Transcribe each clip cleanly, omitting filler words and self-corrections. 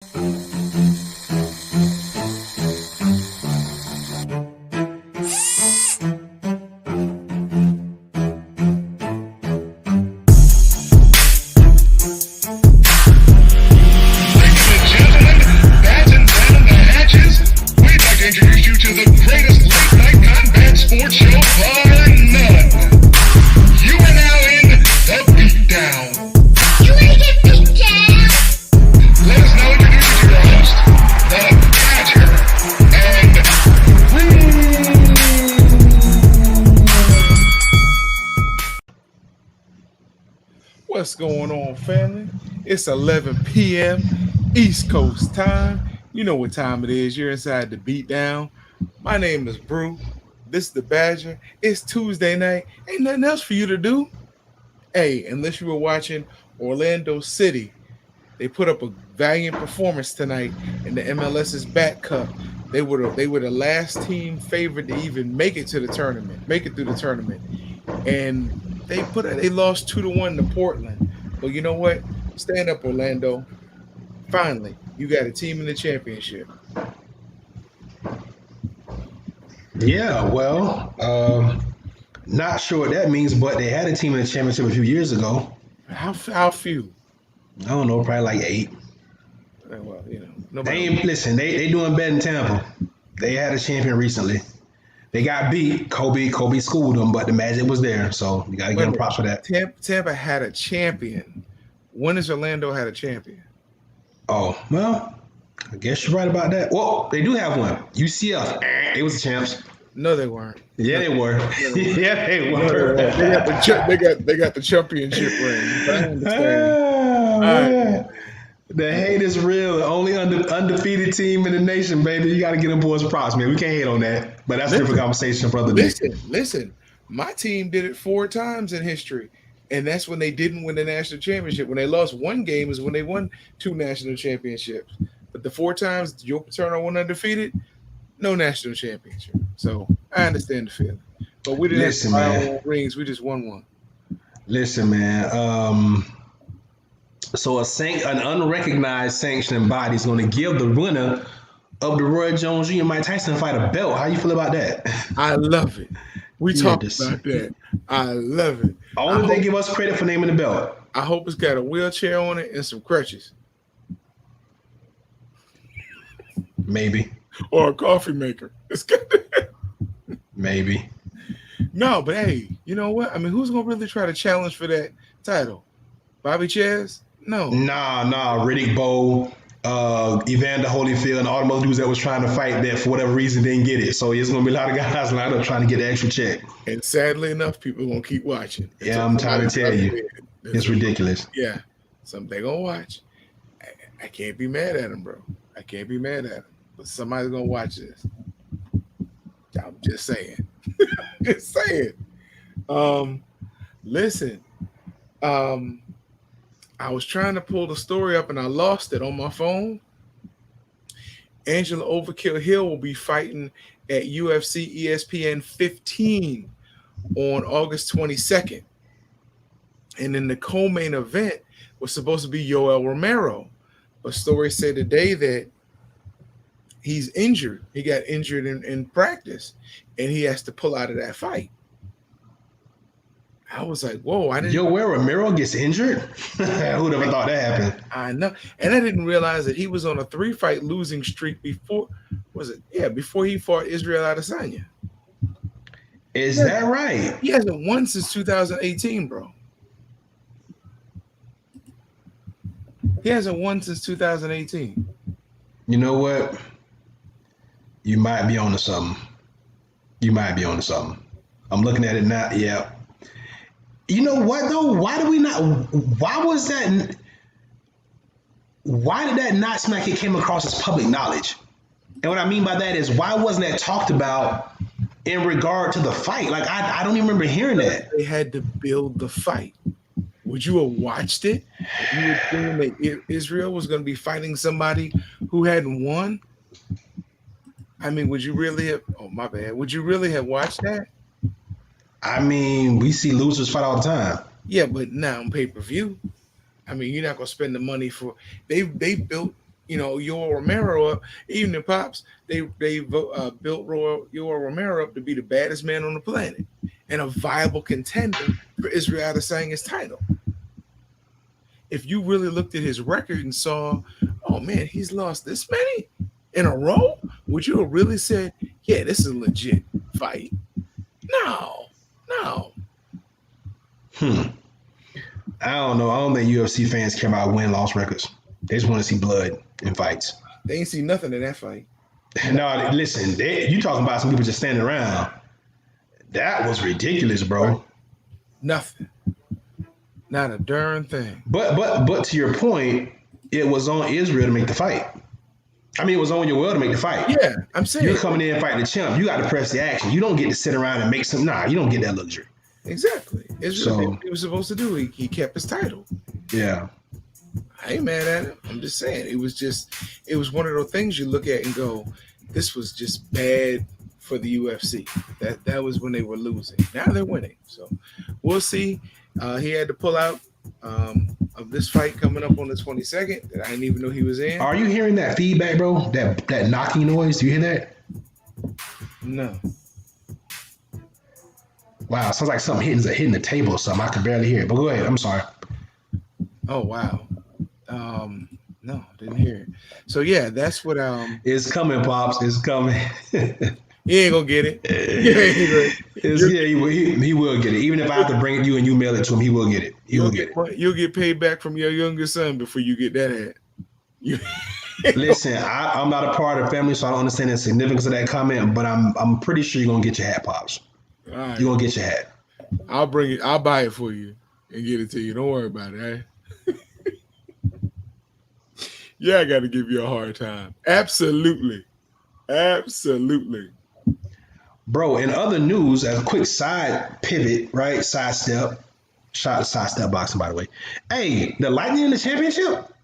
Introduce you to the greatest late night combat sports show bar none. You are now in the Beatdown. You wanna get beat down? Let us now introduce you to your host, the Badger, and What's going on, family? It's 11 p.m. East Coast time. You know what time it is. You're inside the Beatdown. My name is Brew. This is the Badger. It's Tuesday night. Ain't nothing else for you to do. Hey, unless you were watching Orlando City. They put up a valiant performance tonight in the MLS's Bat Cup. They were the last team favored to even make it through the tournament. And they lost 2-1 to Portland. But you know what? Stand up, Orlando. Finally, you got a team in the championship. Yeah, well, not sure what that means, but they had a team in the championship a few years ago. How few? I don't know, probably like 8. Well, They doing better than Tampa. They had a champion recently. They got beat. Kobe schooled them, but the magic was there, so you got to give them props for that. Tampa had a champion. When has Orlando had a champion? Oh, well, I guess you're right about that. Well, they do have one. UCF. They was the champs. No, they weren't. Yeah, they were. Yeah, they were. They got the championship ring. I understand. The hate is real. The only undefeated team in the nation, baby. You got to get them boys props, man. We can't hate on that. But that's a different conversation for other days. Listen. My team did it 4 times in history. And that's when they didn't win the national championship. When they lost one game is when they won 2 national championships. But the 4 times Joe Paterno won undefeated, no national championship. So I understand the feeling. But we didn't have to buy our own rings. We just won one. Listen, man. So an unrecognized sanctioning body is going to give the winner of the Roy Jones Jr. Mike Tyson fight a belt. How you feel about that? I love it. We talked about that. I love it. Only they give us credit for naming the belt. I hope it's got a wheelchair on it and some crutches. Maybe. Or a coffee maker. It's good. Maybe. No, but hey, you know what? I mean, who's going to really try to challenge for that title? Bobby Chaz? No. Nah. Riddick Bowe, Evander Holyfield, and all the other dudes that was trying to fight that for whatever reason didn't get it. So it's going to be a lot of guys lined up trying to get the extra check. And sadly enough, people are going to keep watching. Yeah, I'm trying to tell you. It's ridiculous. Yeah. They're going to watch. I can't be mad at them, bro. I can't be mad at them. But somebody's going to watch this. I'm just saying. Just saying. Listen. I was trying to pull the story up and I lost it on my phone. Angela Overkill Hill will be fighting at UFC ESPN 15 on August 22nd. And then the co-main event was supposed to be Yoel Romero. But stories say today that he's injured. He got injured in practice and he has to pull out of that fight. I was like, whoa, I didn't. Where Romero gets injured? Who'd ever thought that happened? I know. And I didn't realize that he was on a 3-fight losing streak before he fought Israel Adesanya. Is that right? He hasn't won since 2018, bro. He hasn't won since 2018. You know what? You might be onto something. I'm looking at it now. Yeah. You know what though? Why did that not seem like it came across as public knowledge? And what I mean by that is, why wasn't that talked about in regard to the fight? Like, I don't even remember hearing that. They had to build the fight. Would you have watched it if you were thinking that Israel was going to be fighting somebody who hadn't won? I mean, would you really have? Oh, my bad. Would you really have watched that? I mean, we see losers fight all the time. Yeah, but now on pay-per-view, I mean, you're not gonna spend the money for they built Yoel Romero up. Even the Pops, built Yoel Romero up to be the baddest man on the planet and a viable contender for Israel Adesanya's title. If you really looked at his record and saw, oh man, he's lost this many in a row, would you have really said, yeah, this is a legit fight? No. I don't know. I don't think UFC fans care about win-loss records. They just want to see blood in fights. They ain't see nothing in that fight. No, listen, you talking about some people just standing around. That was ridiculous, bro. Nothing. Not a darn thing. But to your point, it was on Israel to make the fight. I mean, it was on Yoel to make the fight. Yeah, I'm saying. You're coming in and fighting the champ. You got to press the action. You don't get to sit around and make some. Nah, you don't get that luxury. Exactly. Israel did what he was supposed to do. He kept his title. Yeah. I ain't mad at him. I'm just saying it was one of those things you look at and go, this was just bad for the UFC. That was when they were losing. Now they're winning. So we'll see. He had to pull out of this fight coming up on the 22nd that I didn't even know he was in. Are you hearing that feedback, bro? That knocking noise? Do you hear that? No. Wow, sounds like something hitting the table or something. I can barely hear it. But go ahead. I'm sorry. Oh wow. No, didn't hear it. So yeah, that's what It's coming, Pops. It's coming. He ain't gonna get it. He will get it. Even if I have to bring it to you and you mail it to him, he will get it. He'll get it. You'll get paid back from your youngest son before you get that hat. Listen, I'm not a part of the family, so I don't understand the significance of that comment. But I'm pretty sure you're gonna get your hat, Pops. All right. You're gonna get your hat. I'll bring it. I'll buy it for you and get it to you. Don't worry about it. Eh? Yeah, I got to give you a hard time. Absolutely. Bro, in other news, as a quick side pivot, right? Sidestep. Shout out to sidestep boxing, by the way. Hey, the Lightning in the championship?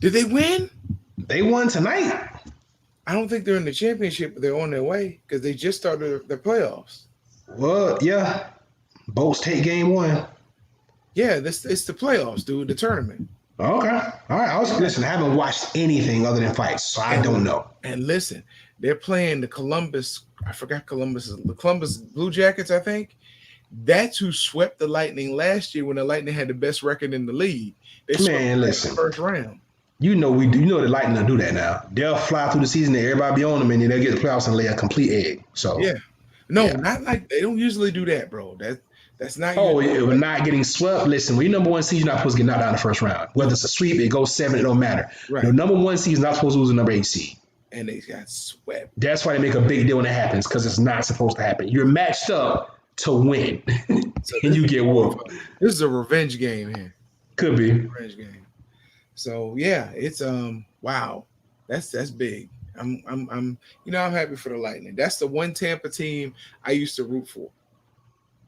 Did they win? They won tonight. I don't think they're in the championship, but they're on their way because they just started their playoffs. Well, yeah. Bolts take game 1. Yeah, it's the playoffs, dude, the tournament. Okay. All right. I haven't watched anything other than fights, so I don't know. And listen, they're playing the Columbus Blue Jackets, I think. That's who swept the Lightning last year when the Lightning had the best record in the league. They swept the first round. You know the Lightning will do that now. They'll fly through the season and everybody be on them, and then they'll get the playoffs and lay a complete egg. So not like they don't usually do that, bro. That's not. We're not getting swept. Listen, when you're number 1 seed, you're not supposed to get knocked out in the first round. Whether it's a sweep, it goes 7, it don't matter. Right. The number 1 seed is not supposed to lose the number 8 seed. And they got swept. That's why they make a big deal when it happens, because it's not supposed to happen. You're matched up to win, and you get whooped. This is a revenge game here. Could be revenge game. So yeah, it's wow, that's big. I'm happy for the Lightning. That's the one Tampa team I used to root for.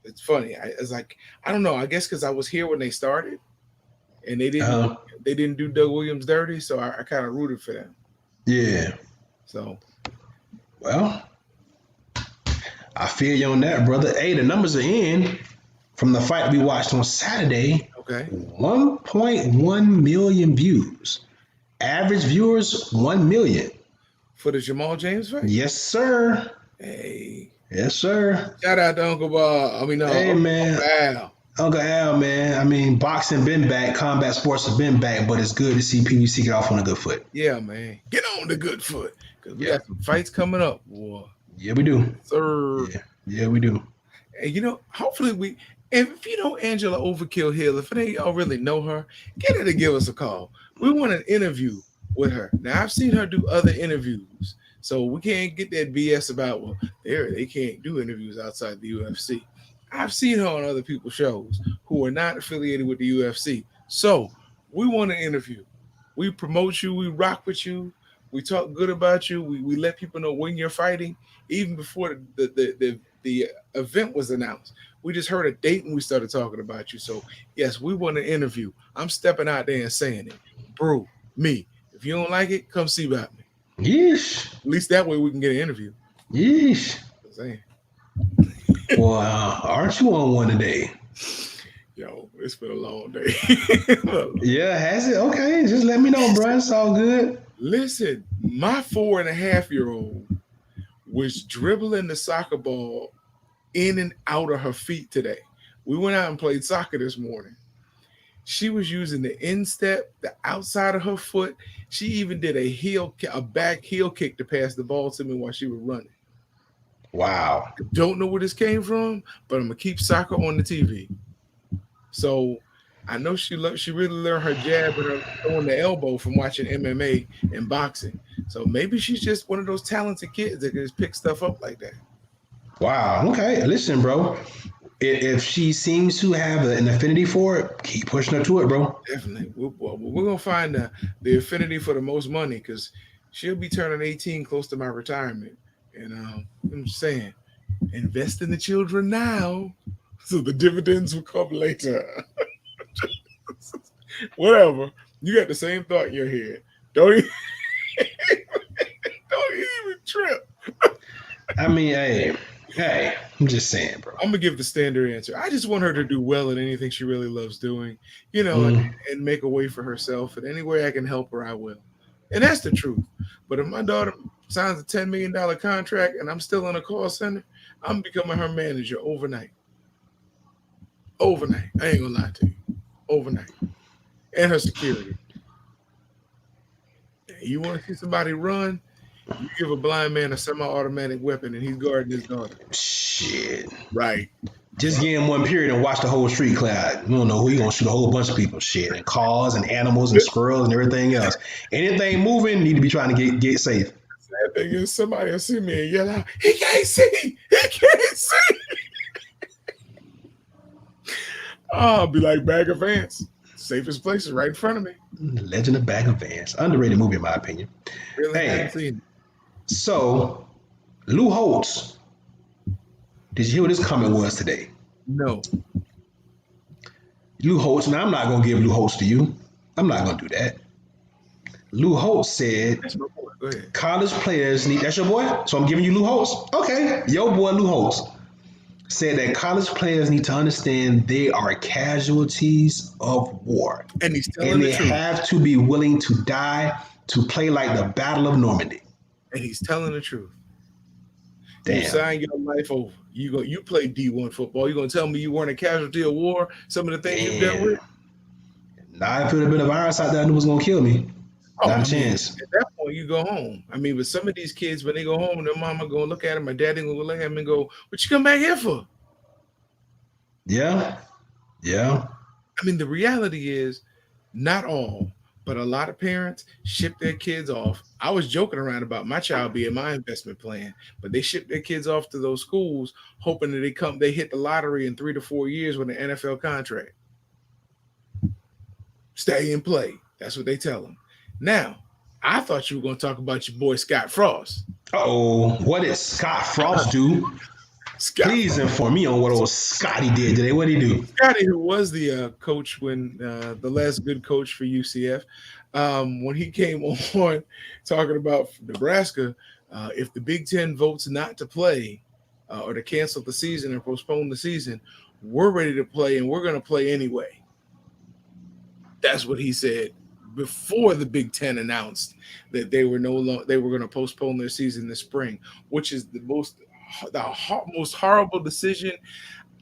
It's funny. It's like I don't know. I guess because I was here when they started, and they didn't do Doug Williams dirty, so I kind of rooted for them. Yeah. So, well, I feel you on that, brother. Hey, the numbers are in from the fight we watched on Saturday. Okay. 1.1 million views. Average viewers 1 million. For the Jamal James fight? Yes, sir. Hey. Yes, sir. Shout out to Uncle Bob. Uncle Al, man. I mean, boxing been back, combat sports have been back, but it's good to see PBC get off on a good foot. Yeah, man. Get on the good foot. Because we got some fights coming up, boy. Yeah, we do. Sir. Yeah, we do. And, hopefully if you know Angela Overkill Hill, if they don't really know her, get her to give us a call. We want an interview with her. Now, I've seen her do other interviews, so we can't get that BS about, they can't do interviews outside the UFC. I've seen her on other people's shows who are not affiliated with the UFC. So we want an interview. We promote you. We rock with you. We talk good about you. We let people know when you're fighting, even before the event was announced. We just heard a date and we started talking about you. So, yes, we want an interview. I'm stepping out there and saying it. Bro, me. If you don't like it, come see about me. Yeesh. At least that way we can get an interview. Yeesh. I'm saying. Well, aren't you on one today? Yo, It's been a long day. Yeah, has it? Okay, just let me know, bro. It's all good. Listen, my 4.5-year-old was dribbling the soccer ball in and out of her feet today. We went out and played soccer this morning. She was using the instep, the outside of her foot. She even did a back heel kick to pass the ball to me while she was running. Wow. Don't know where this came from, but I'm gonna keep soccer on the TV. So I know she really learned her jab and her throwing the elbow from watching MMA and boxing. So maybe she's just one of those talented kids that can just pick stuff up like that. Wow. Okay. Listen, bro. If she seems to have an affinity for it, keep pushing her to it, bro. Definitely. We're gonna find the affinity for the most money because she'll be turning 18 close to my retirement. And I'm just saying, invest in the children now so the dividends will come later. Whatever. You got the same thought in your head. Don't even, don't even trip. I mean, hey, I'm just saying, bro. I'm gonna give the standard answer. I just want her to do well at anything she really loves doing, and make a way for herself. And any way I can help her, I will. And that's the truth. But if my daughter signs a $10 million contract and I'm still in a call center, I'm becoming her manager overnight. Overnight. I ain't gonna lie to you. Overnight. And her security. You want to see somebody run? You give a blind man a semi-automatic weapon and he's guarding his daughter. Shit. Right. Just give him one period and watch the whole street clear out. You don't know who you gonna shoot a whole bunch of people. Shit. And cars and animals and squirrels and everything else. Anything moving need to be trying to get safe. Sad thing is somebody will see me and yell out, he can't see! He can't see! I'll be like Bag of Ants. Safest place is right in front of me. Legend of Bag of Vans. Underrated movie in my opinion. Really Hey. haven't seen it. So, Lou Holtz, did you hear what his comment was today? No. Lou Holtz, now I'm not going to give Lou Holtz to you. I'm not going to do that. Lou Holtz said, That's my boy. Go ahead. college players need, that's your boy? So I'm giving you Lou Holtz? Okay, your boy Lou Holtz said that college players need to understand they are casualties of war. And he's telling And the they truth. have to be willing to die to play like the Battle of Normandy. And he's telling the truth. Damn. You sign your life over. You play D1 football. You're gonna tell me you weren't a casualty of war? Some of the things you've dealt with? Now, if it would have been a virus out there, I knew it was going to kill me. Not a I chance. At that point, you go home. I mean, but some of these kids, when they go home, their mama go look at them, my daddy gonna look at them and go, "What you come back here for?" Yeah. I mean, the reality is, not all, but a lot of parents ship their kids off. I was joking around about my child being my investment plan, but they ship their kids off to those schools, hoping that they hit the lottery in 3 to 4 years with an NFL contract. Stay and play. That's what they tell them. Now, I thought you were going to talk about your boy Scott Frost. Uh-oh. What did Scott Frost do? Please inform me on what old Scotty did today. What did he do? Scotty, who was the coach when the last good coach for UCF, when he came on talking about Nebraska, if the Big Ten votes not to play or to cancel the season or postpone the season, we're ready to play and we're going to play anyway. That's what he said before the Big Ten announced that they were going to postpone their season this spring, which is the most horrible decision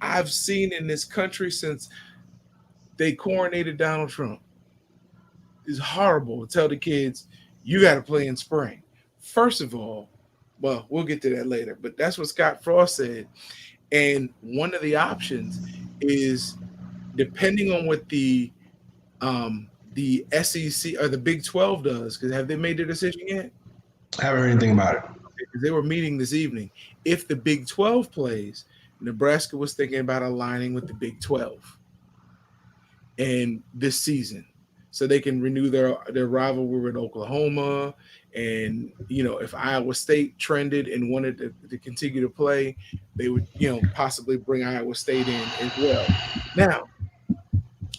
I've seen in this country since they coronated Donald Trump. It's horrible to tell the kids you got to play in spring. First of all, well, we'll get to that later, but that's what Scott Frost said. And one of the options is, depending on what the SEC or the Big 12 does, because have they made their decision yet? I haven't heard anything about it. Because they were meeting this evening. If the Big 12 plays, Nebraska was thinking about aligning with the Big 12 and this season, so they can renew their rivalry with Oklahoma. And if Iowa State trended and wanted to continue to play, they would possibly bring Iowa State in as well. Now,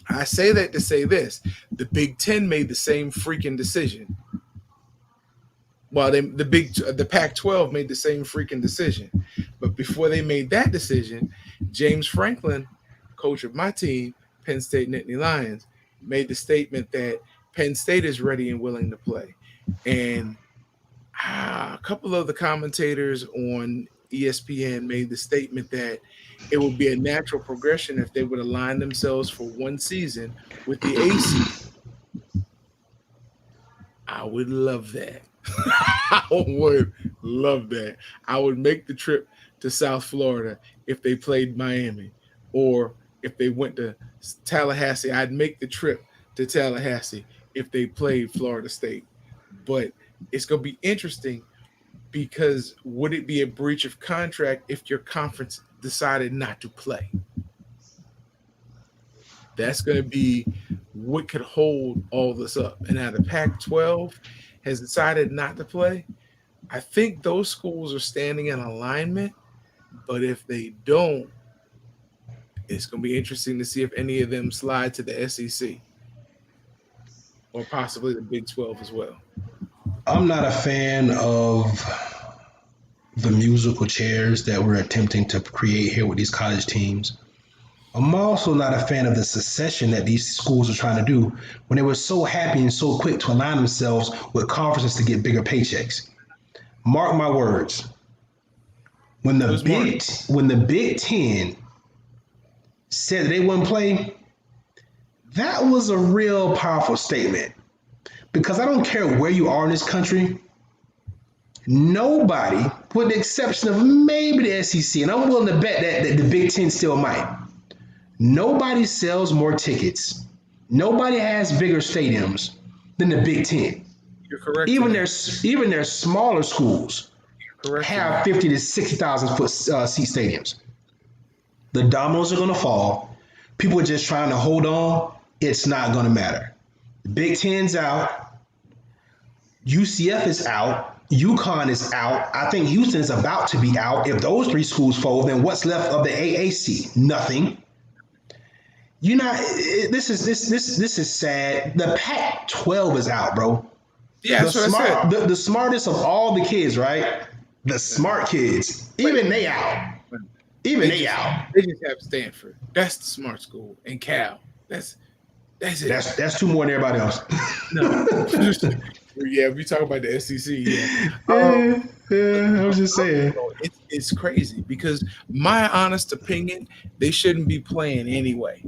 I say that to say this: the Big Ten made the same freaking decision. Well, the Pac-12 made the same freaking decision, but before they made that decision, James Franklin, coach of my team, Penn State Nittany Lions, made the statement that Penn State is ready and willing to play. And a couple of the commentators on ESPN made the statement that it would be a natural progression if they would align themselves for one season with the AC. I would love that. I would love that. I would make the trip to South Florida if they played Miami, or if they went to Tallahassee. I'd make the trip to Tallahassee if they played Florida State. But it's going to be interesting, because would it be a breach of contract if your conference decided not to play? That's going to be what could hold all this up. And now the Pac-12 has decided not to play. I think those schools are standing in alignment, but if they don't, it's going to be interesting to see if any of them slide to the SEC or possibly the Big 12 as well. I'm not a fan of the musical chairs that we're attempting to create here with these college teams. I'm also not a fan of the secession that these schools are trying to do when they were so happy and so quick to align themselves with conferences to get bigger paychecks. Mark my words. When the Big Ten said that they wouldn't play, that was a real powerful statement. Because I don't care where you are in this country, nobody, with the exception of maybe the SEC, and I'm willing to bet that the Big Ten still might, nobody sells more tickets. Nobody has bigger stadiums than the Big Ten. You're correct. Even their smaller schools have 50 to 60,000 foot seat stadiums. The dominoes are going to fall. People are just trying to hold on. It's not going to matter. The Big Ten's out. UCF is out. UConn is out. I think Houston is about to be out. If those three schools fold, then what's left of the AAC? Nothing. This is sad. The Pac-12 is out, bro. Yeah, the smartest of all the kids, right? The smart kids. Even they out. They just have Stanford. That's the smart school. And Cal. That's it. That's two more than everybody else. No. Yeah, we talk about the SEC. I was just saying. It's crazy, because my honest opinion, they shouldn't be playing anyway.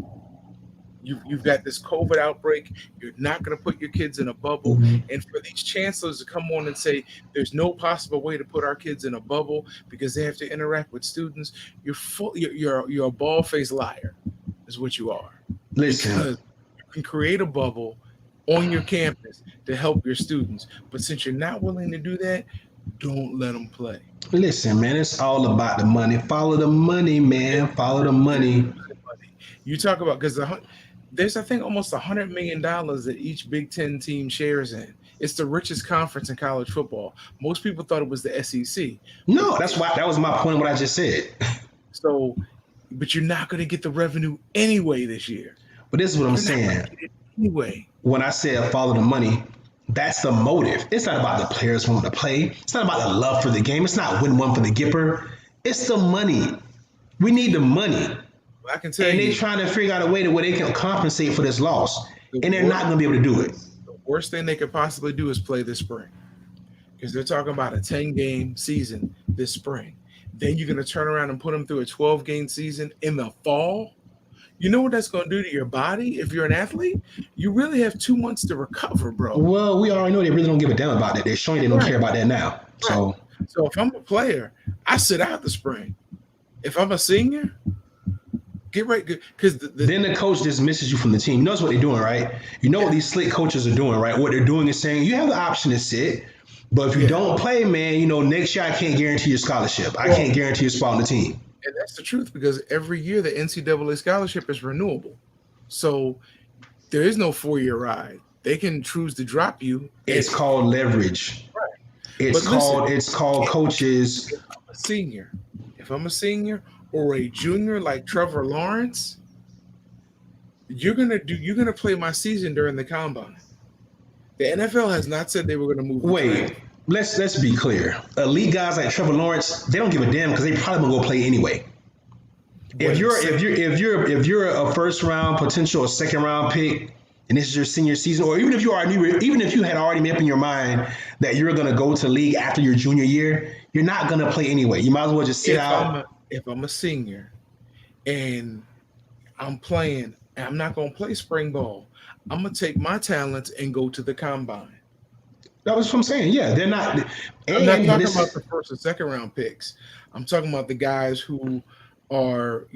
You've got this COVID outbreak. You're not going to put your kids in a bubble. Mm-hmm. And for these chancellors to come on and say there's no possible way to put our kids in a bubble because they have to interact with students, you're a bald-faced liar is what you are. Listen. Because you can create a bubble on your campus to help your students. But since you're not willing to do that, don't let them play. Listen, man, it's all about the money. Follow the money, man. Follow the money. You talk about, because there's, I think, almost $100 million that each Big Ten team shares in. It's the richest conference in college football. Most people thought it was the SEC. No, that was my point, what I just said. So, but you're not going to get the revenue anyway this year. But this is what I'm saying. Anyway. When I said follow the money, that's the motive. It's not about the players wanting to play. It's not about the love for the game. It's not win one for the Gipper. It's the money. We need the money. I can tell you. And they're trying to figure out a way where they can compensate for this loss. And they're not going to be able to do it. The worst thing they could possibly do is play this spring. Because they're talking about a 10-game season this spring. Then you're going to turn around and put them through a 12-game season in the fall. You know what that's going to do to your body if you're an athlete? You really have 2 months to recover, bro. Well, we already know they really don't give a damn about that. They're showing they don't care about that now. Right. So if I'm a player, I sit out the spring. If I'm a senior, get right, because then the coach dismisses you from the team. You know what they're doing, right? You know what these slick coaches are doing, right? What they're doing is saying you have the option to sit, but if you don't play, man, next year I can't guarantee your scholarship. I can't guarantee your spot on the team. And that's the truth, because every year the NCAA scholarship is renewable. So there is no 4-year ride. They can choose to drop you. It's called leverage. Right. It's called coaches. If I'm a senior or a junior like Trevor Lawrence, you're gonna play my season during the combine. The NFL has not said they were gonna move. Wait. Let's be clear. Elite guys like Trevor Lawrence, they don't give a damn because they probably gonna go play anyway. But If you're a first round potential or second round pick, and this is your senior season, or even if you are even if you had already made up in your mind that you're going to go to the league after your junior year, you're not going to play anyway. You might as well just sit out. if I'm a senior and I'm playing, and I'm not gonna play spring ball, I'm gonna take my talents and go to the combine. That was what I'm saying. Yeah, they're not. I'm not talking about the first and second round picks. I'm talking about the guys who are,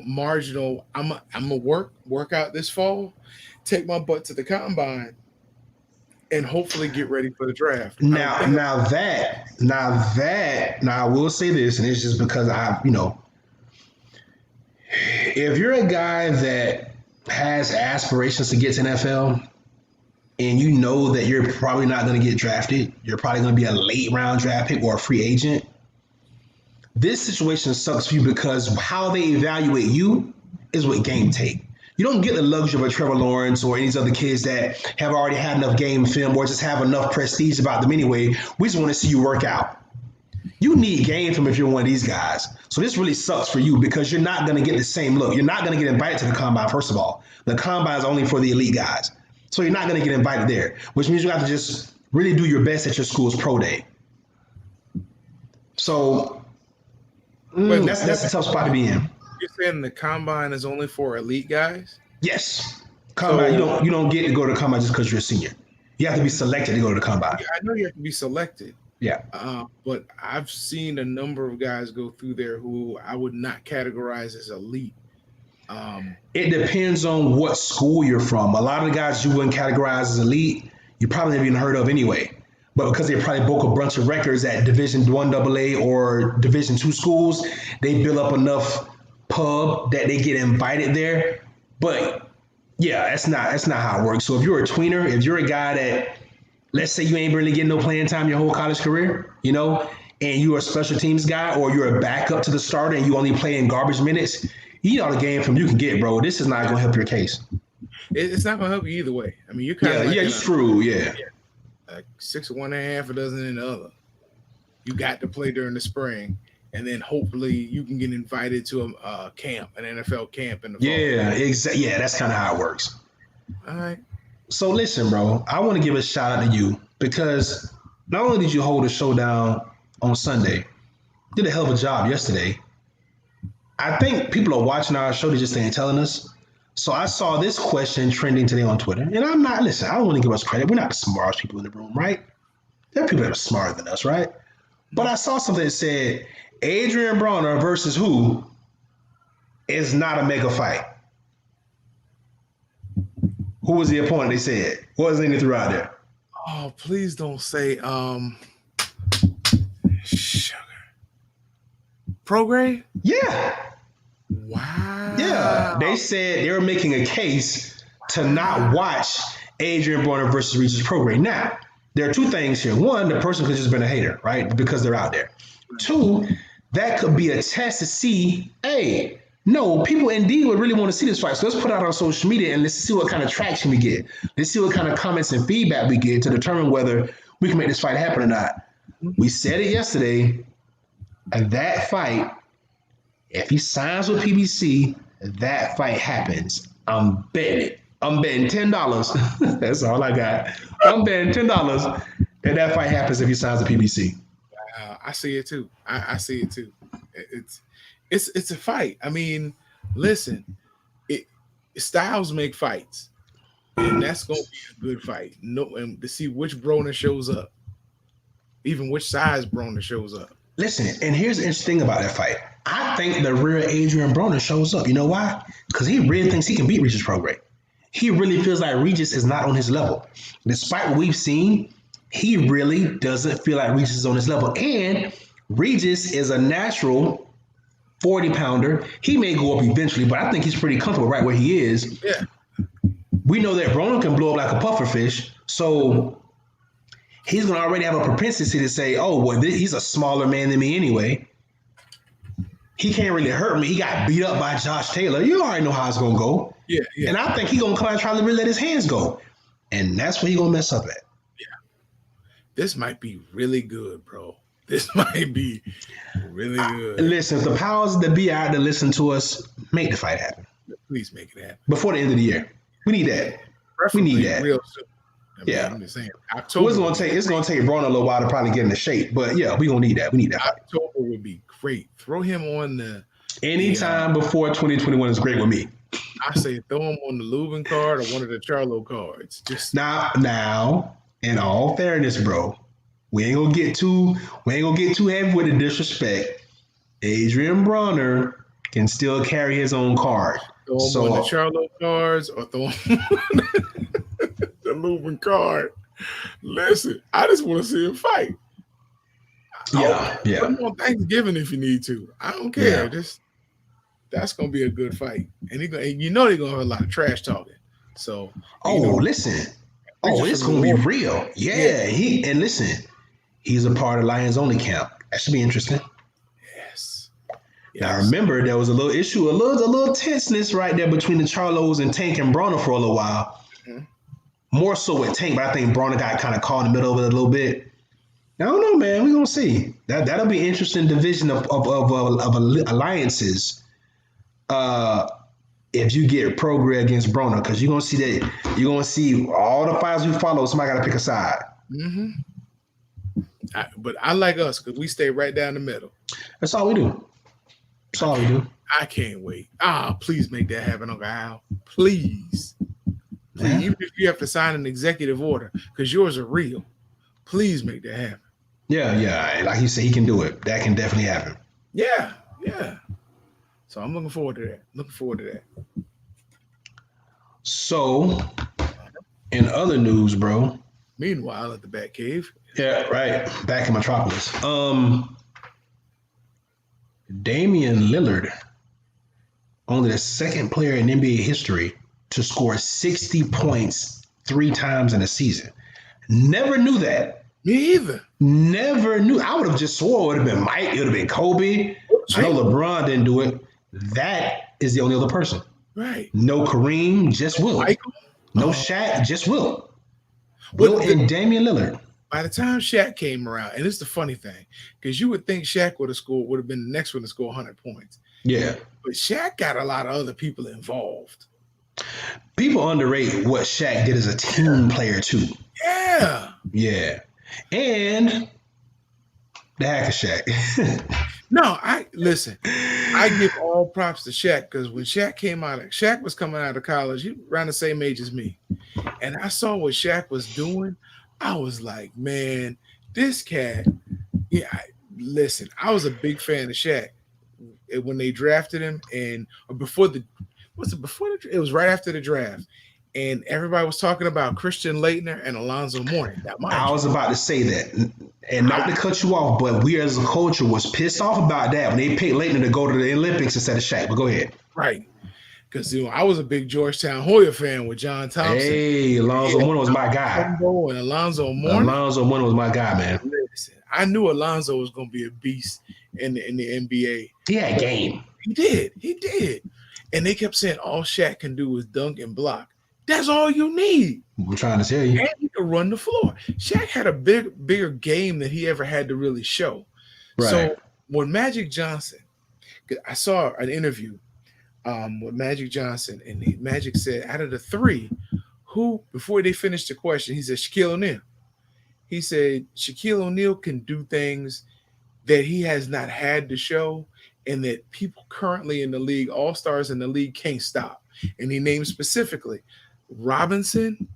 marginal. I'm a work out this fall, take my butt to the combine, and hopefully get ready for the draft. Now I will say this, and it's just because if you're a guy that has aspirations to get to NFL, and you know that you're probably not going to get drafted, you're probably going to be a late round draft pick or a free agent. This situation sucks for you because how they evaluate you is what game tape. You don't get the luxury of a Trevor Lawrence or any of these other kids that have already had enough game film or just have enough prestige about them anyway. We just want to see you work out. You need game film if you're one of these guys. So this really sucks for you because you're not going to get the same look. You're not going to get invited to the combine, first of all. The combine is only for the elite guys. So you're not going to get invited there, which means you have to just really do your best at your school's pro day. So that's a tough spot to be in. You're saying the combine is only for elite guys? Yes. Combine, you don't get to go to the combine just because you're a senior. You have to be selected to go to the combine. Yeah, I know you have to be selected. Yeah. But I've seen a number of guys go through there who I would not categorize as elite. It depends on what school you're from. A lot of the guys you wouldn't categorize as elite, you probably never even heard of anyway. But because they probably broke a bunch of records at Division I AA or Division II schools, they build up enough pub that they get invited there. But yeah, that's not how it works. So if you're a tweener, if you're a guy that, let's say you ain't really getting no playing time your whole college career, and you're a special teams guy or you're a backup to the starter and you only play in garbage minutes, you know the game from you can get, bro. This is not going to help your case. It's not going to help you either way. I mean, you're kind of you're screwed, like 6 of one half a dozen in the other. You got to play during the spring, and then hopefully you can get invited to a camp, an NFL camp in the fall. Yeah, exactly. Yeah, that's kind of how it works. All right. So listen, bro, I want to give a shout out to you because not only did you hold a show down on Sunday, did a hell of a job yesterday. I think people are watching our show, they just ain't telling us. So I saw this question trending today on Twitter, and I don't want to give us credit. We're not the smartest people in the room, right? There are people that are smarter than us, right? But I saw something that said, Adrian Bronner versus who is not a mega fight. Who was the opponent, they said? What was they threw out there? Oh, please don't say Sugar. Prograde? Yeah. Wow. Yeah. They said they were making a case to not watch Adrian Bronner versus Regis Prograde. Now, there are two things here. One, the person could have just been a hater, right? Because they're out there. Two, that could be a test to see, hey, no, people indeed would really want to see this fight. So let's put it out on social media and let's see what kind of traction we get. Let's see what kind of comments and feedback we get to determine whether we can make this fight happen or not. We said it yesterday. And that fight, if he signs with PBC, that fight happens. I'm betting it. I'm betting $10. That's all I got. I'm betting $10 that that fight happens if he signs with PBC. I see it too. I see it too. It's a fight. I mean, listen, styles make fights, and that's gonna be a good fight. No, and to see which Broner shows up, even which size Broner shows up. Listen, and here's the interesting thing about that fight. I think the real Adrian Broner shows up. You know why? Because he really thinks he can beat Regis Prograde. He really feels like Regis is not on his level. Despite what we've seen, he really doesn't feel like Regis is on his level. And Regis is a natural 40-pounder. He may go up eventually, but I think he's pretty comfortable right where he is. Yeah. We know that Broner can blow up like a puffer fish. So he's going to already have a propensity to say, oh, well, he's a smaller man than me anyway. He can't really hurt me. He got beat up by Josh Taylor. You already know how it's going to go. Yeah. And I think he's going to come out and try to really let his hands go. And that's where he's going to mess up at. Yeah. This might be really good, bro. This might be really good. Listen, if the powers that be out to listen to us, make the fight happen Please make it happen. before the end of the year. We need that. Preferably need that. real soon. I mean, Yeah. I'm just saying. Well, October. it's gonna take Braun a little while to probably get into shape, but yeah, we gonna need that. We need that fight. October would be great. Throw him on the. Anytime before 2021 is great with me. I say throw him on the Lubin card or one of the Charlo cards. Just Now, in all fairness, bro, we ain't gonna get too heavy with the disrespect. Adrian Bronner can still carry his own card. throw him on the Charlo cards or throw him on the Lubin card. Listen, I just want to see him fight. Yeah. Put him on Thanksgiving if you need to. I don't care. Yeah. That's gonna be a good fight, and they're gonna have a lot of trash talking. So, listen. It's gonna be real. Yeah. He's a part of Lions Only camp. That should be interesting. Yes. Now remember, there was a little issue, a little tenseness right there between the Charlos and Tank and Bronner for a little while. Mhm. More so with Tank, but I think Bronner got kind of caught in the middle of it a little bit. I don't know, man. We're gonna see. That'll be an interesting division of alliances. If you get Prograis against Broner, because you're gonna see all the fights we follow. Somebody gotta pick a side. Mm-hmm. But I like us because we stay right down the middle. That's all we do. That's all we do. I can't wait. Please make that happen, Uncle Al. Please. Yeah. Even if you have to sign an executive order, because yours are real. Please make that happen. Yeah. Like he said, he can do it. That can definitely happen. Yeah. So I'm looking forward to that. So, in other news, bro. Meanwhile, at the Batcave. Yeah, right. Back in Metropolis. Damian Lillard, only the second player in NBA history to score 60 points 3 times in a season. Never knew that. Me either. Never knew. I would have just swore it would have been Mike. It would have been Kobe. I know LeBron didn't do it. That is the only other person. Right. No Kareem, just Will. Michael? No Shaq, just Will. Will and Damian Lillard. By the time Shaq came around, and it's the funny thing, because you would think Shaq would have been the next one to score 100 points. Yeah. But Shaq got a lot of other people involved. People underrate what Shaq did as a team player too. Yeah. And the hacker Shaq. No, I give all props to Shaq because when Shaq was coming out of college, he around the same age as me. And I saw what Shaq was doing. I was like, man, this cat. Yeah, I was a big fan of Shaq when they drafted him, it was right after the draft, and everybody was talking about Christian Laettner and Alonzo Mourning. I was about to say that, and not to cut you off, but we as a culture was pissed off about that when they picked Laettner to go to the Olympics instead of Shaq. But go ahead. Right. Because I was a big Georgetown Hoya fan with John Thompson. Hey, Alonzo Mourning was my guy. And Alonzo Mourning. Alonzo Mourning was my guy, man. Listen, I knew Alonzo was going to be a beast in the NBA. He had game. He did. And they kept saying all Shaq can do is dunk and block. That's all you need. I'm trying to tell you. And he could run the floor. Shaq had a bigger game than he ever had to really show. Right. So when Magic Johnson, I saw an interview with Magic Johnson, and Magic said, out of the 3, who, before they finished the question, he said Shaquille O'Neal. He said Shaquille O'Neal can do things that he has not had to show, and that people currently in the league, all-stars in the league, can't stop. And he named specifically Robinson.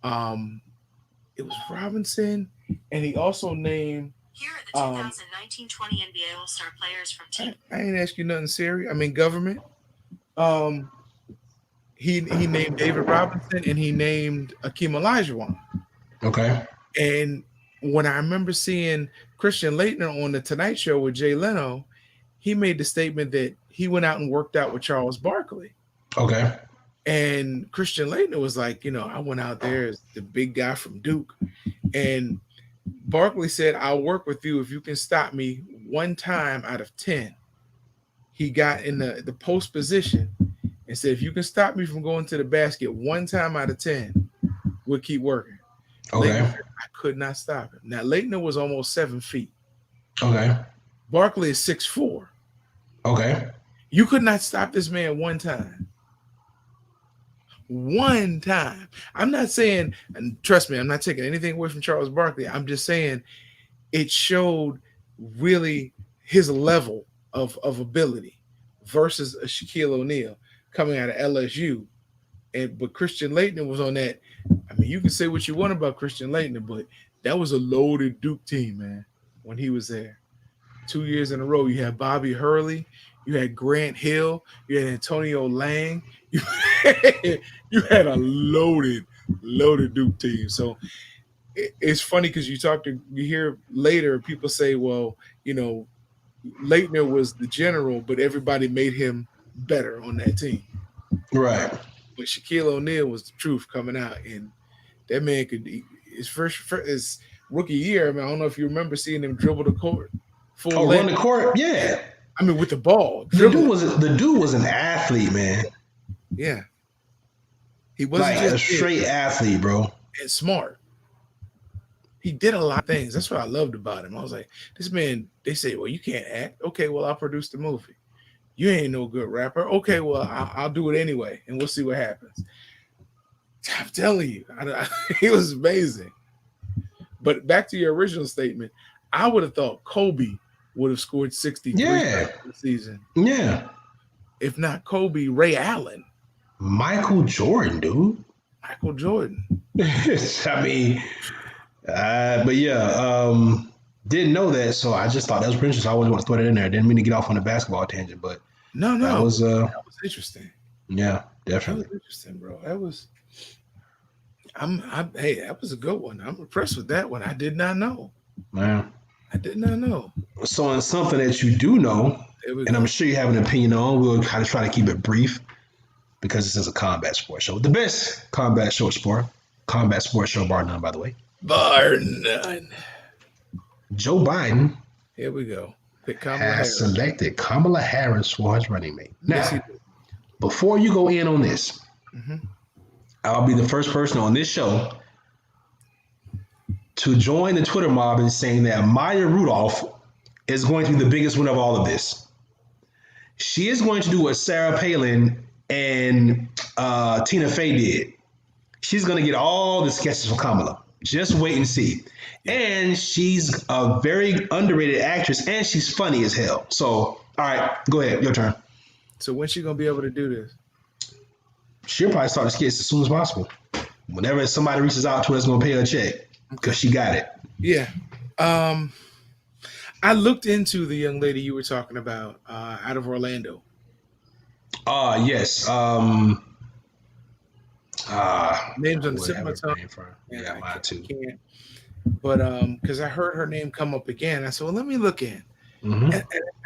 It was Robinson, and he also named. Here are the 2019-20 NBA All-Star players from team. I ain't ask you nothing serious. I mean, government. He named David Robinson, and he named Akeem Olajuwon. Okay. And when I remember seeing Christian Laettner on the Tonight Show with Jay Leno, he made the statement that he went out and worked out with Charles Barkley. Okay. And Christian Laettner was like, I went out there as the big guy from Duke. And Barkley said, I'll work with you if you can stop me 1 time out of 10. He got in the post position and said, if you can stop me from going to the basket 1 time out of 10, we'll keep working. Okay. Laettner, I could not stop him. Now, Laettner was almost 7 feet. Okay. Barkley is 6'4". Okay. You could not stop this man one time. One time. I'm not saying, and trust me, I'm not taking anything away from Charles Barkley. I'm just saying it showed really his level of ability versus a Shaquille O'Neal coming out of LSU. But Christian Laettner was on that. I mean, you can say what you want about Christian Laettner, but that was a loaded Duke team, man, when he was there. 2 years in a row, you had Bobby Hurley, you had Grant Hill, you had Antonio Lang, you you had a loaded Duke team. So it's funny because you hear later people say, well, Leitner was the general, but everybody made him better on that team. Right. But Shaquille O'Neal was the truth coming out, and that man his rookie year. I mean, I don't know if you remember seeing him dribble the court full Oh, length. run the court? Yeah. I mean, with the ball. The dude was an athlete, man. Yeah. He wasn't Like just a straight athlete, bro. and smart. He did a lot of things. That's what I loved about him. I was like, this man, they say, well, you can't act. Okay, well, I'll produce the movie. You ain't no good rapper. Okay, well, I'll do it anyway, and we'll see what happens. I'm telling you, he was amazing. But back to your original statement, I would have thought Kobe would have scored 63 this season. Yeah. If not Kobe, Ray Allen. Michael Jordan, dude. Michael Jordan. I mean, but yeah, didn't know that, so I just thought that was pretty interesting. I always want to throw that in there. Didn't mean to get off on a basketball tangent, but no, that was interesting. Yeah, definitely. That was interesting, bro. That was. Hey, that was a good one. I'm impressed with that one. I did not know. Man. I did not know. So on something that you do know, and I'm sure you have an opinion on, we'll kind of try to keep it brief because this is a combat sports show. The best combat sports show bar none, by the way. Bar none. Joe Biden Here we go. has selected Kamala Harris for his running mate. Now, before you go in on this, I'll be the first person on this show to join the Twitter mob in saying that Maya Rudolph is going to be the biggest winner of all of this. She is going to do what Sarah Palin and Tina Fey did. She's going to get all the sketches from Kamala. Just wait and see. And she's a very underrated actress, and she's funny as hell. So, all right, go ahead. Your turn. So when's she going to be able to do this? She'll probably start the skits as soon as possible. Whenever somebody reaches out to her, it's going to pay her a check because she got it. Yeah. I looked into the young lady you were talking about out of Orlando. Yes. Name's on the tip of my tongue. Yeah, mine too. Can't. But because I heard her name come up again, I said, well, let me look in.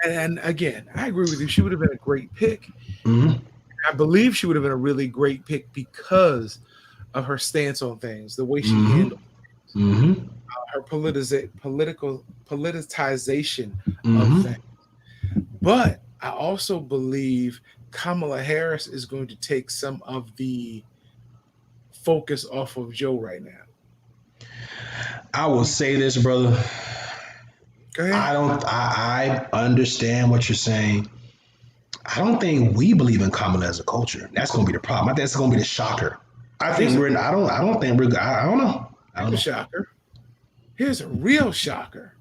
And again, I agree with you. She would have been a great pick. I believe she would have been a really great pick because of her stance on things, the way she handled her politicization of things. But I also believe Kamala Harris is going to take some of the focus off of Joe right now. I will say this, brother. Go ahead. I understand what you're saying. I don't think we believe in Kamala as a culture. That's going to be the problem. I think that's going to be the shocker. I don't know. Here's a shocker. Here's a real shocker.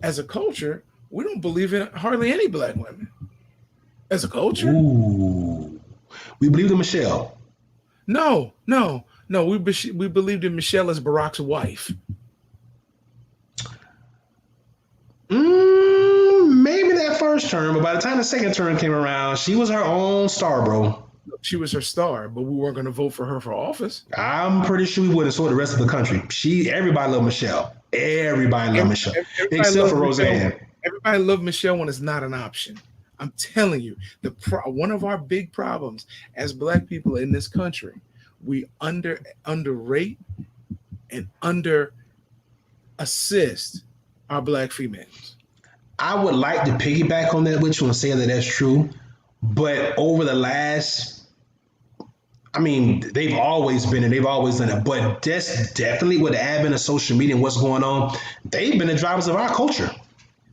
As a culture, we don't believe in hardly any black women. As a culture. Ooh. We believe in Michelle. No. We believed in Michelle as Barack's wife. Maybe that first term, but by the time the second term came around, she was her own star, bro. She was her star, but we weren't going to vote for her for office. I'm pretty sure we would have saw the rest of the country. Everybody loved Michelle. Everybody loved Michelle, except for Roseanne. Everybody loved Michelle when it's not an option. I'm telling you, one of our big problems as black people in this country, we underrate and under assist our black females. I would like to piggyback on that with you and say that that's true, but over the last, I mean, they've always been and they've always done it, but that's definitely with the advent of social media and what's going on, they've been the drivers of our culture.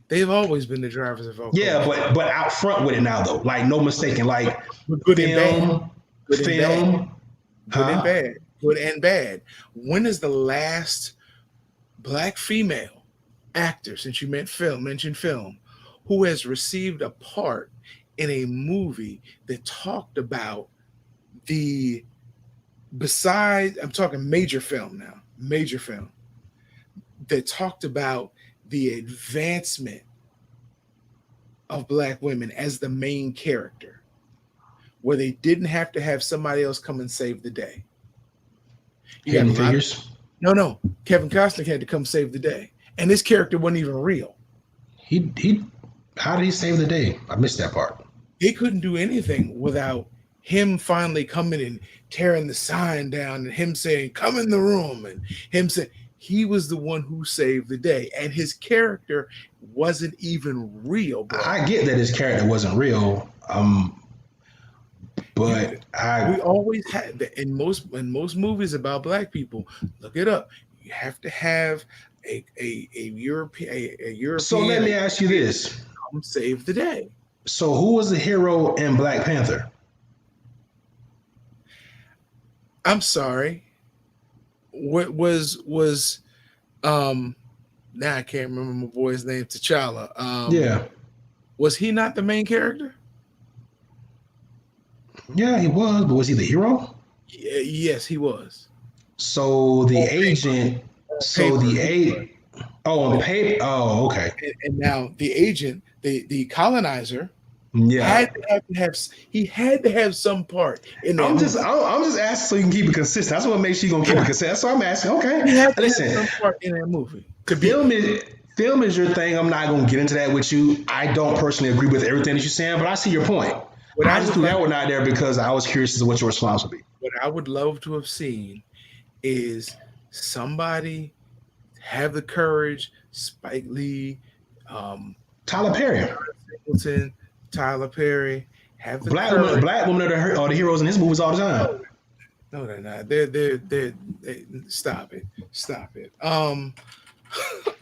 They've always been the drivers of our Yeah, culture. but out front with it now though. Like no mistaking. Like Good and bad. film, Good and bad. film, Good and huh? bad. Good and bad. When is the last black female actor, since you mentioned film, who has received a part in a movie that talked about the besides I'm talking major film now, major film that talked about the advancement of black women as the main character, where they didn't have to have somebody else come and save the day. You got a Hidden lot of Figures. no. Kevin Costner had to come save the day, and this character wasn't even real. He. How did he save the day? I missed that part. They couldn't do anything without him finally coming and tearing the sign down, and him saying, "Come in the room," and him saying he was the one who saved the day, and his character wasn't even real, bro. I get that his character wasn't real. But We I always had that in most movies about black people. Look it up. You have to have a European a European. so let me ask you this. come save the day. So who was the hero in Black Panther? I'm sorry. What was now I can't remember my boy's name. T'Challa. Yeah. Was he not the main character? Yeah, he was, but was he the hero? Yes, he was. So the On agent, so paper, the he eight, oh, on paper, oh, okay, And now the agent, the colonizer, yeah. he had to have some part in that I'm just, movie. I'm just asking so you can keep it consistent. That's what makes you gonna keep it consistent. So I'm asking, He okay, had to have listen, some part in that movie to be. film is your thing. I'm not gonna get into that with you. I don't personally agree with everything that you're saying, but I see your point. What I I just would threw that like- one out there because I was curious as to what your response would be. What I would love to have seen is somebody have the courage, Spike Lee, Tyler Perry, Singleton, Tyler Perry, have the black courage. women are the heroes in his movies all the time. No, they're not. They're stop it. Stop it.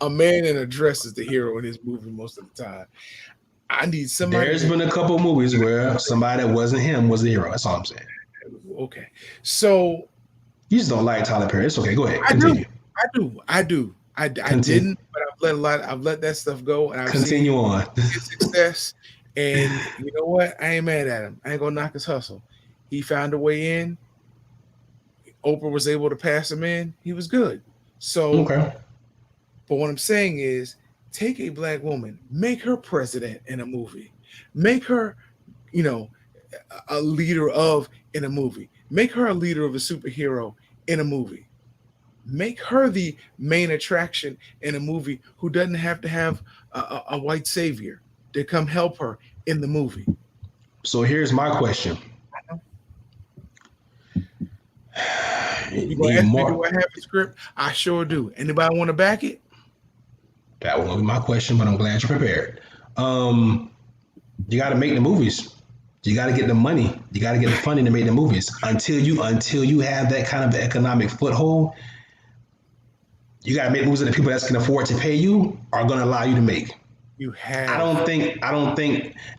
A man in a dress is the hero in his movie most of the time. I need somebody. There's been a couple movies where somebody that wasn't him was the hero. That's all I'm saying. Okay. So You just don't like Tyler Perry. It's okay. Go ahead. I Continue. do. I Continue. didn't, but I've let that stuff go, and I've Continue seen on. his success. And you know what? I ain't mad at him. I ain't gonna knock his hustle. He found a way in. Oprah was able to pass him in. He was good. So, Okay. but what I'm saying is, take a black woman, make her president in a movie, make her, a leader of in a movie, make her a leader of a superhero in a movie, make her the main attraction in a movie who doesn't have to have a white savior to come help her in the movie. So here's my question. You gonna ask me, do I have a script? I sure do. Anybody want to back it? That won't be my question, but I'm glad you're prepared. You got to make the movies. You got to get the money. You got to get the funding to make the movies. Until you have that kind of economic foothold, you got to make movies that the people that can afford to pay you are going to allow you to make. You have. I don't think,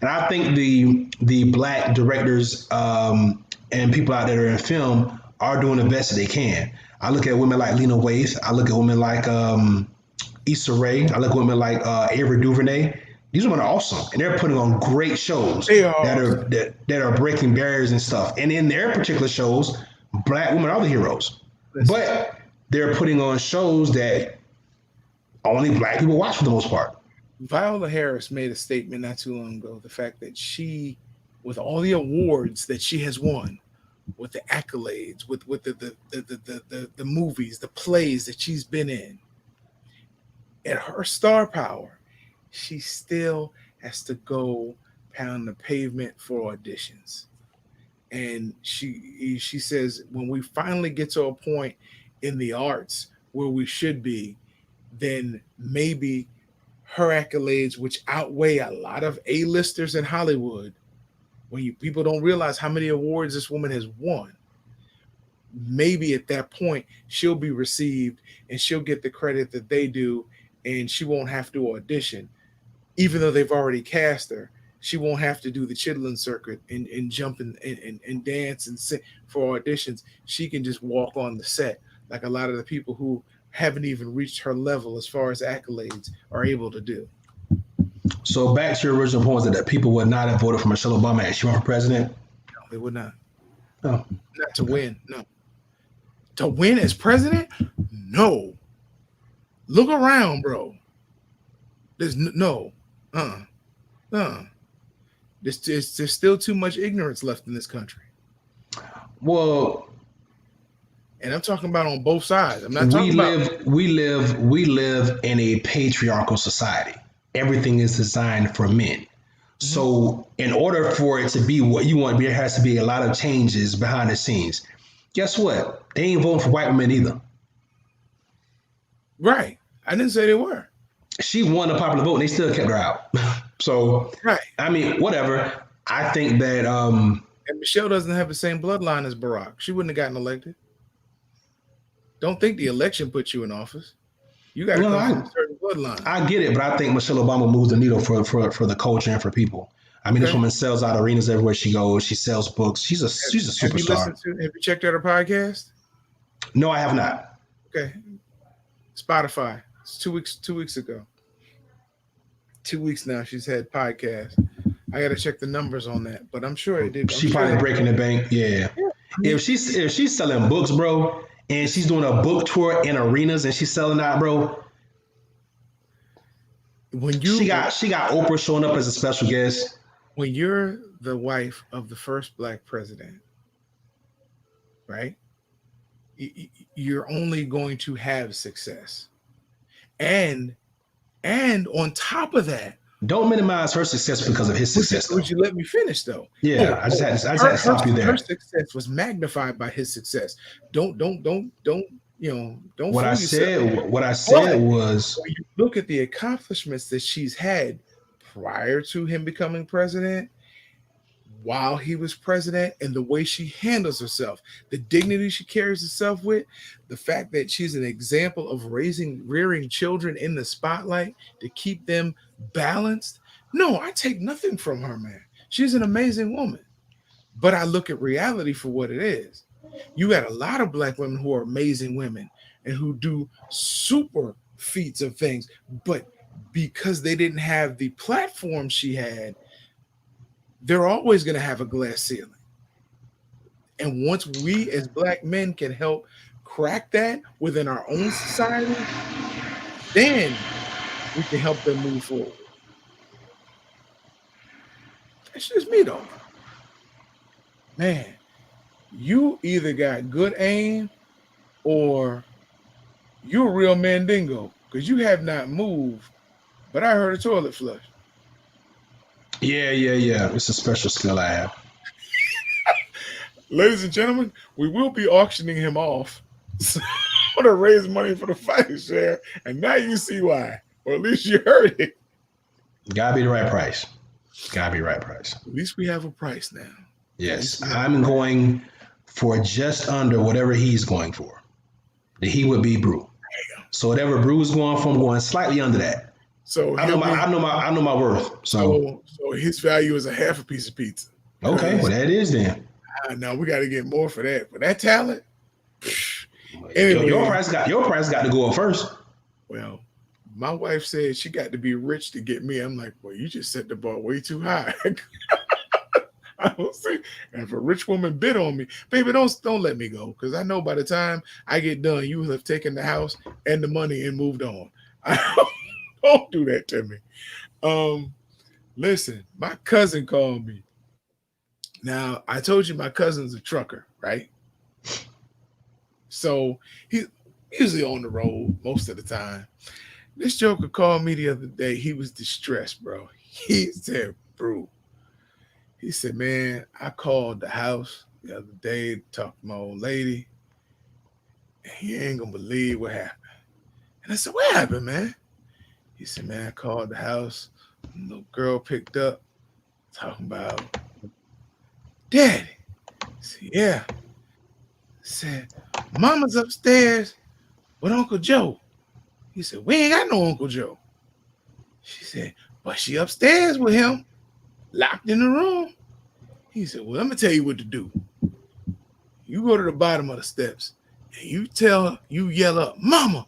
and I think the black directors and people out there in film are doing the best that they can. I look at women like Lena Waithe. I look at women like Issa Rae. I look at women like Ava DuVernay. These women are awesome, and they're putting on great shows They are that are breaking barriers and stuff. And in their particular shows, black women are the heroes, but they're putting on shows that only black people watch for the most part. Viola Harris made a statement not too long ago. The fact that she, with all the awards that she has won, with the accolades, with the movies, the plays that she's been in, at her star power, she still has to go pound the pavement for auditions. And she says, when we finally get to a point in the arts where we should be, then maybe her accolades, which outweigh a lot of A-listers in Hollywood, when people don't realize how many awards this woman has won, maybe at that point she'll be received and she'll get the credit that they do, and she won't have to audition. even though they've already cast her, she won't have to do the chitlin circuit and jump and dance and sing for auditions. She can just walk on the set like a lot of the people who haven't even reached her level as far as accolades are able to do. So back to your original point that people would not have voted for Michelle Obama as she ran for president. No, they would not. No, Not to win. No. To win as president? No. Look around, bro. There's no. There's still too much ignorance left in this country. Well, And I'm talking about on both sides. I'm not talking about we live in a patriarchal society. Everything is designed for men. So in order for it to be what you want, there has to be a lot of changes behind the scenes. Guess what? They ain't voting for white women either. right. I didn't say they were. She won the popular vote and they still kept her out. So Right. I mean, whatever. I think that And Michelle doesn't have the same bloodline as Barack. She wouldn't have gotten elected. Don't think the election put you in office. You got to No, come from a certain bloodline. I get it, but I think Michelle Obama moves the needle for the culture and for people. I mean, this Okay. woman sells out arenas everywhere she goes. She sells books. She's a Have you superstar. have you checked out her podcast? No, I have not. Okay. Spotify. It's 2 weeks ago. 2 weeks now she's had podcast. I got to check the numbers on that, but I'm sure it did. She probably breaking the bank. Yeah. If she's selling books, bro, and she's doing a book tour in arenas and she's selling out, bro. When you She got Oprah showing up as a special guest. when you're the wife of the first black president, right? You're only going to have success. And on top of that, Don't minimize her success because of his success. would you let me finish though? Yeah, I just had to stop you there. Her success was magnified by his success. Don't don't What I fool yourself. said was When you look at the accomplishments that she's had prior to him becoming president, while he was president, and the way she handles herself, the dignity she carries herself with, the fact that she's an example of rearing children in the spotlight to keep them balanced. No, I take nothing from her, man. She's an amazing woman. But I look at reality for what it is. You got a lot of black women who are amazing women and who do super feats of things, but because they didn't have the platform she had, they're always going to have a glass ceiling. And once we as black men can help crack that within our own society, then we can help them move forward. That's just me though. Man, you either got good aim or you're a real mandingo because you have not moved, but I heard a toilet flush. yeah. It's a special skill I have. Ladies and gentlemen, we will be auctioning him off to raise money for the fight share, and now you see why, or at least you heard it. Gotta be the right price. Gotta be the right price. At least we have a price now. Yes, I'm going for just under whatever he's going for. He would be Brew. So whatever Brew's going for, I'm going slightly under that. So I know my worth. So his value is a half a piece of pizza. okay, well that is then. Now we got to get more for that. For that talent, anyway, Your price got to go up first. well, my wife said she got to be rich to get me. I'm like, well, you just set the bar way too high. I don't see. And if a rich woman bid on me, baby, don't let me go, because I know by the time I get done, you will have taken the house and the money and moved on. Don't do that to me. Listen, my cousin called me. Now, I told you my cousin's a trucker, right? So he's usually on the road most of the time. This joker called me the other day. He was distressed, bro. He said, bro, he said, man, I called the house the other day to talk to my old lady, and he ain't gonna believe what happened. And I said, what happened, man? He said, man, I called the house. The little girl picked up, talking about, Daddy. I said, yeah. I said, Mama's upstairs with Uncle Joe. He said, we ain't got no Uncle Joe. She said, but she upstairs with him, locked in the room. He said, well, let me tell you what to do. You go to the bottom of the steps and you yell up, Mama,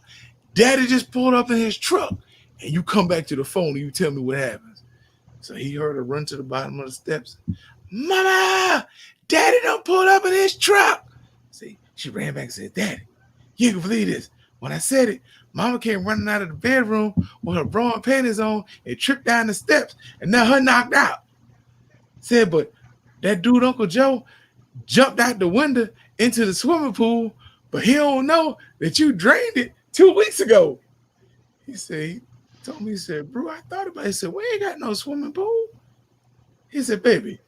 Daddy just pulled up in his truck. And you come back to the phone and you tell me what happens. So he heard her run to the bottom of the steps. Mama, Daddy done pulled up in his truck. See, she ran back and said, Daddy, you can believe this. When I said it, Mama came running out of the bedroom with her bra and panties on and tripped down the steps, and now her knocked out. Said, but that dude, Uncle Joe, jumped out the window into the swimming pool, but he don't know that you drained it 2 weeks ago. He told me, he said, bro, I thought about it. He said, we ain't got no swimming pool. He said, baby,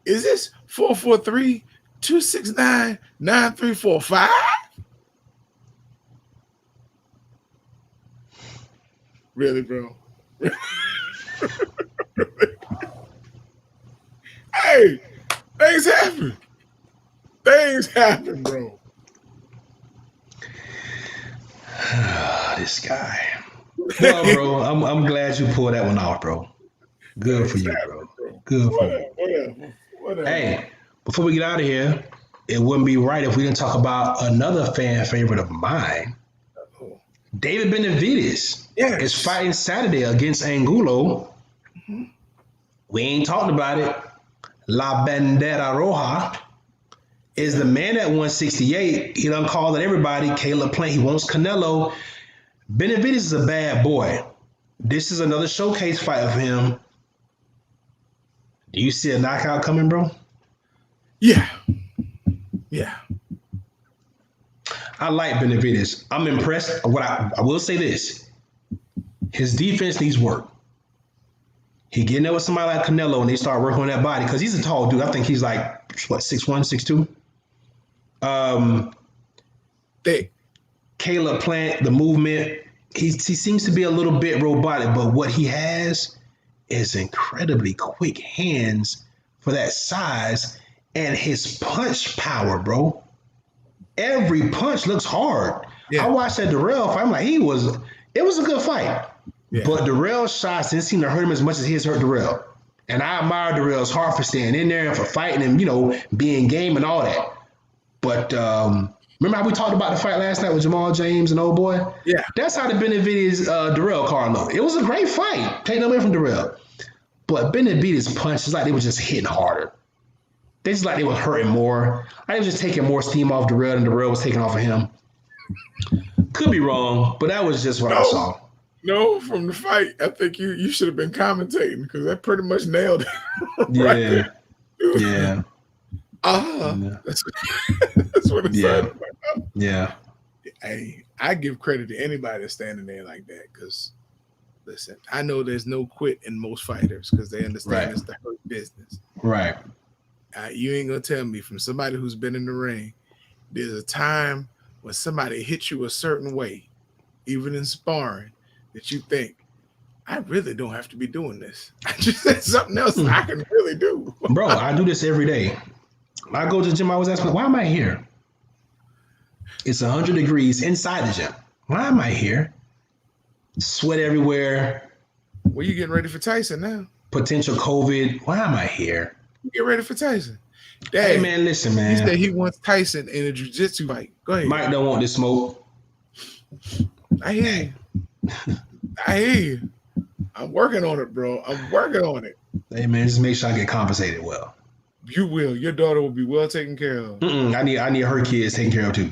is this 443-269-9345? Really, bro? Hey, things happen. Things happen, bro. This guy. Well, bro, I'm glad you pulled that one off, bro. Good for you, bro. Good for you. Whatever. Hey, before we get out of here, it wouldn't be right if we didn't talk about another fan favorite of mine. David Benavidez is fighting Saturday against Angulo. Mm-hmm. We ain't talked about it. La Bandera Roja is the man at 168. He done called at everybody. Caleb Plant, he wants Canelo. Benavidez is a bad boy. This is another showcase fight for him. Do you see a knockout coming, bro? Yeah. I like Benavidez. I'm impressed. I will say this. His defense needs work. He getting there with somebody like Canelo and they start working on that body because he's a tall dude. I think he's like, 6'1", 6'2". Caleb Plant, the movement, he seems to be a little bit robotic, but what he has is incredibly quick hands for that size and his punch power, bro. Every punch looks hard. Yeah. I watched that Darrell fight. I'm like, it was a good fight. Yeah. But Darrell's shots didn't seem to hurt him as much as his hurt Darrell. And I admire Darrell's heart for staying in there and for fighting and, being game and all that. But remember how we talked about the fight last night with Jamal James and old boy? Yeah. That's how the Benavidez Darrell card looked. It was a great fight. Take no away from Darrell. But Benavidez punches like they were just hitting harder. They just like they were hurting more. I was just taking more steam off Darrell than Darrell was taking off of him. Could be wrong, but that was just what I saw. No, from the fight, I think you should have been commentating because that pretty much nailed it. Yeah. Yeah. That's what it said. Yeah. Hey, I give credit to anybody that's standing there like that because, listen, I know there's no quit in most fighters because they understand it's the hurt business. Right. You ain't going to tell me from somebody who's been in the ring, there's a time when somebody hits you a certain way, even in sparring, that you think, I really don't have to be doing this. I just said something else I can really do. Bro, I do this every day. I go to the gym, I was asking, why am I here? It's 100 degrees inside the gym. Why am I here? Sweat everywhere. Well, you getting ready for Tyson now. Potential COVID. Why am I here? Get ready for Tyson. Dad, hey, man, listen, man. He said he wants Tyson in a jiu-jitsu fight. Go ahead. Mike don't want this smoke. I hear you. I'm working on it, bro. I'm working on it. Hey, man, just make sure I get compensated well. You will. Your daughter will be well taken care of. I need her kids taken care of, too.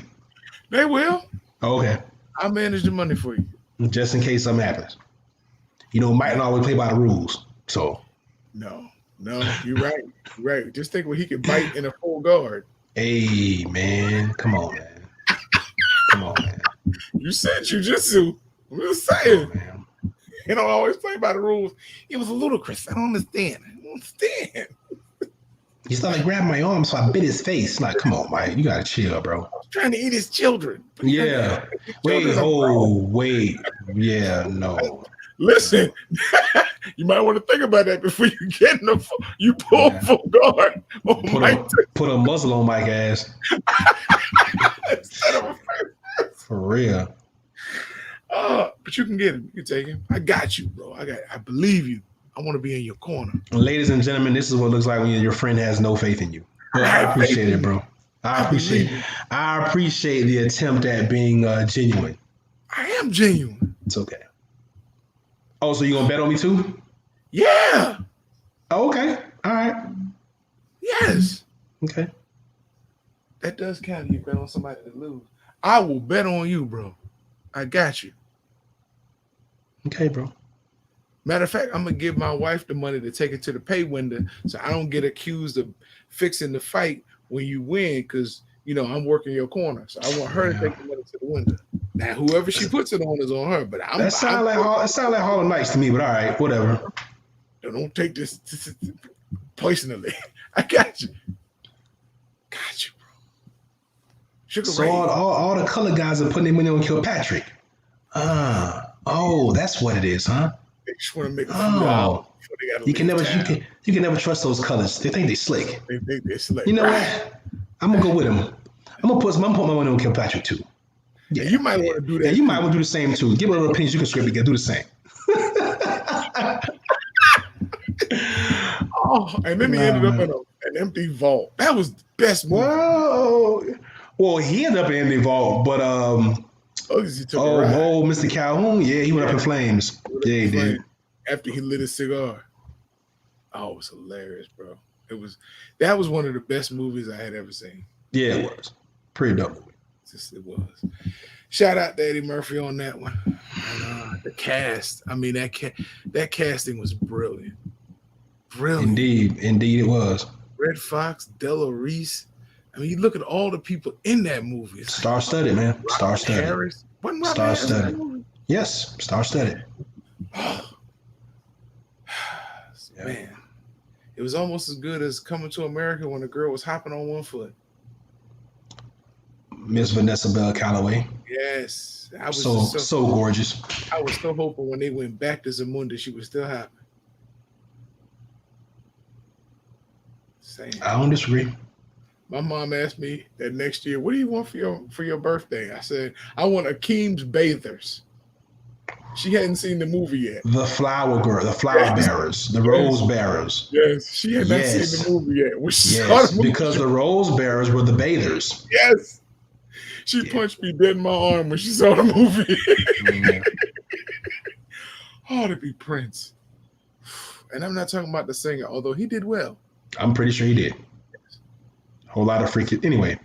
They will. Oh, okay. I'll manage the money for you. Just in case something happens. Mike don't always play by the rules, so. No, you're right. You're right. Just think what he could bite in a full guard. Hey, man. Come on, man. You said jiu-jitsu. I'm just saying. Oh, man. He don't always play by the rules. It was ludicrous. I don't understand. He started grabbing my arm, so I bit his face. Like, come on, Mike. You got to chill, bro. I was trying to eat his children. Yeah. Wait. Yeah, no. Listen, you might want to think about that before you get in you pull full guard. Put a muzzle on Mike's ass. Instead of a For real. But you can get him. You can take him. I got you, bro. I believe you. I want to be in your corner. Ladies and gentlemen, this is what it looks like when your friend has no faith in you. But I I have faith appreciate in it, you. bro. I believe you. I appreciate the attempt at being genuine. I am genuine. It's okay. Oh, so you gonna bet on me too? Yeah. Oh, okay. All right. Yes. Okay. That does count. You bet on somebody to lose. I will bet on you, bro. I got you. Okay, bro. Matter of fact, I'm gonna give my wife the money to take it to the pay window, so I don't get accused of fixing the fight when you win, because I'm working your corner. So I want her to take the money to the window. Now, whoever she puts it on is on her. But That sound like Hall of Nights to me. But all right, whatever. Don't take this personally. I got you. Got you, bro. Sugar So Ray. all the color guys are putting their money on Kilpatrick. Oh, that's what it is, huh? They just want to make a few Oh, dollars before they gotta you can leave never town. you can never trust those colors. They think they slick. They think they're slick. You know Right. what? I'm gonna go with him. I'm gonna put my money on Kilpatrick too. Yeah, And you might want to do that. Yeah, you might too. want to do the same too. Give me a little opinions. You can script it. Do the same. Oh, and then he ended up in an empty vault. That was the best movie. Well, he ended up in the vault, but Oh, 'cause he took a ride. Mr. Calhoun, yeah, he went up in flames. Yeah, he did. After he lit a cigar. Oh, it was hilarious, bro. That was one of the best movies I had ever seen. Yeah, it was pretty dope. It was. Shout out to Eddie Murphy on that one. And, the cast. I mean, that casting was brilliant. Brilliant. Indeed, it was. Red Fox, Della Reese. I mean, you look at all the people in that movie. Star-studded, man. Star-studded. Harris. Wasn't Robert Harris in that Star-studded. movie? Yes, star-studded. Oh. Man, it was almost as good as Coming to America when the girl was hopping on one foot. Miss Vanessa Bell Calloway. Yes, I was so gorgeous. I was so hoping when they went back to Zamunda, she was still happy. Same. I don't disagree. My mom asked me that next year, "What do you want for your birthday?" I said, "I want Akeem's Bathers." She hadn't seen the movie yet. The flower girl, the flower bearers, the rose bearers. Yes, she had not seen the movie yet. When she saw Yes, the movie, because the rose bearers were the bathers. yes, she punched me dead in my arm when she saw the movie. Oh, to be Prince. And I'm not talking about the singer, although he did well. I'm pretty sure he did. Whole lot of freaking. Anyway,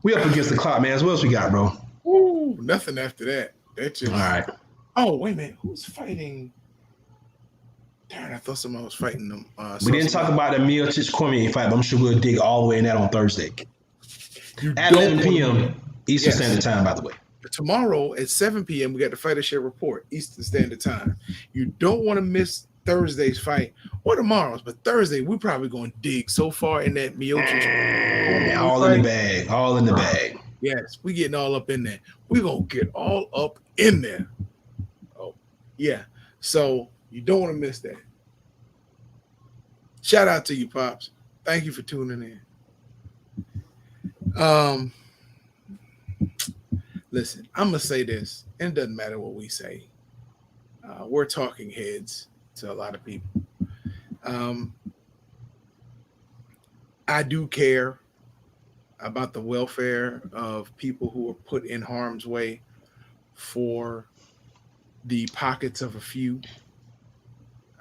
we up against the clock, man. What else we got, bro? Ooh, nothing after that. That just. All right. Oh, wait a minute. Who's fighting? Darn, I thought someone was fighting them. We didn't talk about the Miocic Cormier fight, but I'm sure we'll dig all the way in that on Thursday. At 11 p.m. Eastern Standard Time, by the way. Tomorrow at 7 p.m., we got the Fighter Share Report, Eastern Standard Time. You don't want to miss Thursday's fight or tomorrow's, but Thursday, we're probably going to dig so far in that Miocic. All in the bag. All in the bag. Yes, we getting all up in there. We're going to get all up in there. Oh, yeah. So you don't want to miss that. Shout out to you, Pops. Thank you for tuning in. Listen, I'm going to say this, and it doesn't matter what we say. We're talking heads to a lot of people. I do care about the welfare of people who are put in harm's way for the pockets of a few,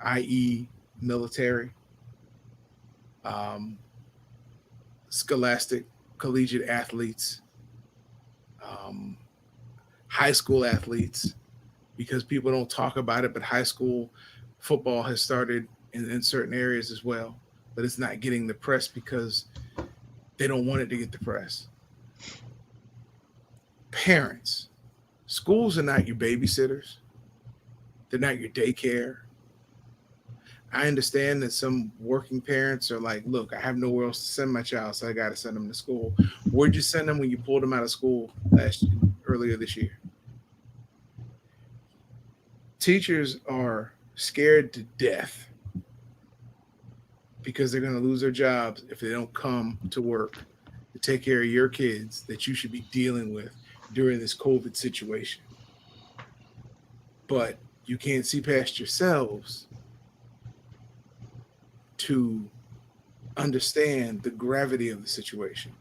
i.e., military, scholastic, collegiate athletes, high school athletes, because people don't talk about it, but high school football has started in certain areas as well, but it's not getting the press because they don't want it to get the press. Parents, schools are not your babysitters. They're not your daycare. I understand that some working parents are like, look, I have nowhere else to send my child, so I got to send them to school. Where'd you send them when you pulled them out of school earlier this year? Teachers are scared to death because they're going to lose their jobs if they don't come to work to take care of your kids that you should be dealing with during this COVID situation. but you can't see past yourselves to understand the gravity of the situation.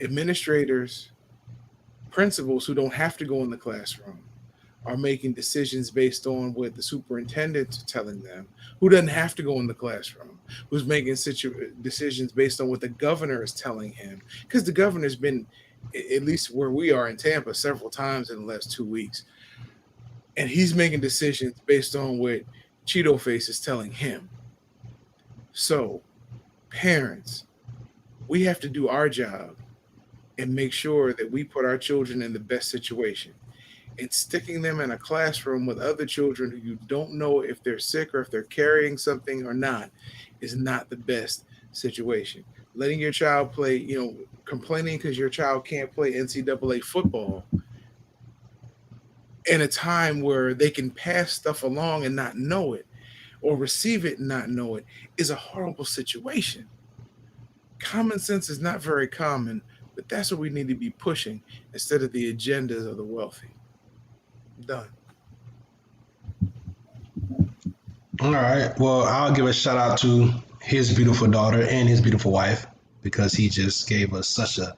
Administrators, principals who don't have to go in the classroom are making decisions based on what the superintendent's telling them, who doesn't have to go in the classroom, who's making decisions based on what the governor is telling him. Because the governor's been, at least where we are in Tampa, several times in the last 2 weeks, and he's making decisions based on what Cheeto Face is telling him. So, parents, we have to do our job and make sure that we put our children in the best situation. And sticking them in a classroom with other children who you don't know if they're sick or if they're carrying something or not is not the best situation. Letting your child play, complaining because your child can't play NCAA football in a time where they can pass stuff along and not know it, or receive it and not know it, is a horrible situation. Common sense is not very common, but that's what we need to be pushing instead of the agendas of the wealthy. Done. All right. Well, I'll give a shout out to his beautiful daughter and his beautiful wife because he just gave us such a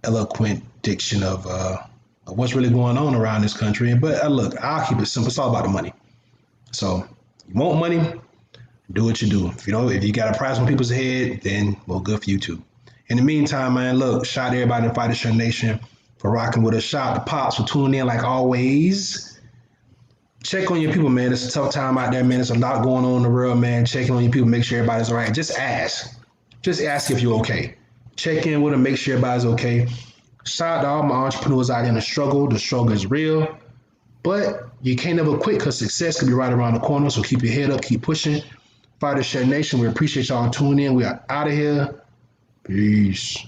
eloquent diction of what's really going on around this country. But look, I'll keep it simple. It's all about the money. So you want money, do what you do. If you got a prize on people's head, then well, good for you too. In the meantime, man, look, shout out to everybody in Fighter Shirt Nation for rocking with us. Shout out to Pops for tuning in like always. Check on your people, man. It's a tough time out there, man. There's a lot going on in the world, man. Checking on your people, make sure everybody's all right. Just ask. Just ask if you're okay. Check in with them, make sure everybody's okay. Shout out to all my entrepreneurs out there in the struggle. The struggle is real. But you can't never quit because success can be right around the corner. So keep your head up, keep pushing. Fighter Shirt Nation, we appreciate y'all tuning in. We are out of here. Peace.